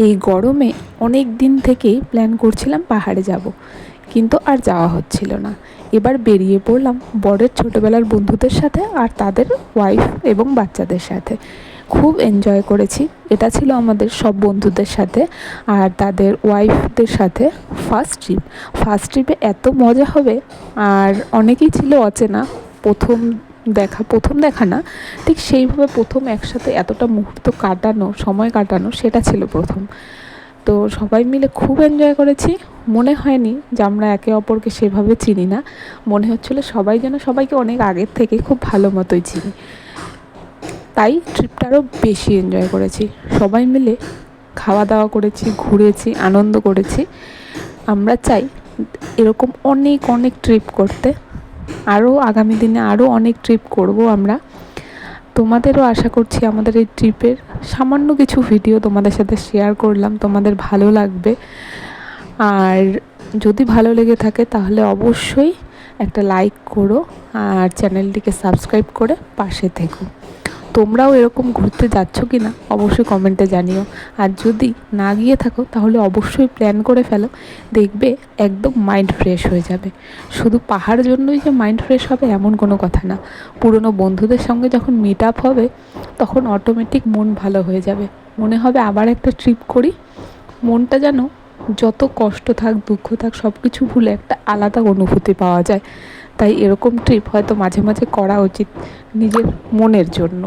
এই গরমে অনেক দিন থেকেই প্ল্যান করছিলাম পাহাড়ে যাব, কিন্তু আর যাওয়া হচ্ছিল না। এবার বেরিয়ে পড়লাম বরের ছোটোবেলার বন্ধুদের সাথে আর তাদের ওয়াইফ এবং বাচ্চাদের সাথে। খুব এনজয় করেছি। এটা ছিল আমাদের সব বন্ধুদের সাথে আর তাদের ওয়াইফদের সাথে ফার্স্ট ট্রিপে এত মজা হবে। আর অনেকেই ছিল অচেনা, প্রথম দেখা না, ঠিক সেইভাবে প্রথম একসাথে এতটা মুহূর্ত সময় কাটানো সেটা ছিল প্রথম। তো সবাই মিলে খুব এনজয় করেছি। মনে হয়নি যে আমরা একে অপরকে সেভাবে চিনি না, মনে হচ্ছিলো সবাই যেন সবাইকে অনেক আগের থেকে খুব ভালো মতোই চিনি। তাই ট্রিপটা আরও বেশি এনজয় করেছি। সবাই মিলে খাওয়া দাওয়া করেছি, ঘুরেছি, আনন্দ করেছি। আমরা চাই এরকম অনেক অনেক ট্রিপ করতে, আরও আগামী দিনে আরও অনেক ট্রিপ করব আমরা। তোমাদেরও আশা করছি আমাদের এই ট্রিপের সামান্য কিছু ভিডিও তোমাদের সাথে শেয়ার করলাম, তোমাদের ভালো লাগবে। আর যদি ভালো লেগে থাকে তাহলে অবশ্যই একটা লাইক করো আর চ্যানেলটিকে সাবস্ক্রাইব করে পাশে থেকো। তোমরাও এরকম ঘুরতে যাচ্ছ কি না অবশ্যই কমেন্টে জানিও। আর যদি না গিয়ে থাকো তাহলে অবশ্যই প্ল্যান করে ফেলো, দেখবে একদম মাইন্ড ফ্রেশ হয়ে যাবে। শুধু পাহাড় জন্যই যে মাইন্ড ফ্রেশ হবে এমন কোনো কথা না, পুরনো বন্ধুদের সঙ্গে যখন মিট আপ হবে তখন অটোমেটিক মন ভালো হয়ে যাবে। মনে হবে আবার একটা ট্রিপ করি। মনটা যেন যত কষ্ট থাক, দুঃখ থাক, সব কিছু ভুলে একটা আলাদা অনুভূতি পাওয়া যায়। তাই এরকম ট্রিপ হয়তো মাঝে মাঝে করা উচিত নিজের মনের জন্য।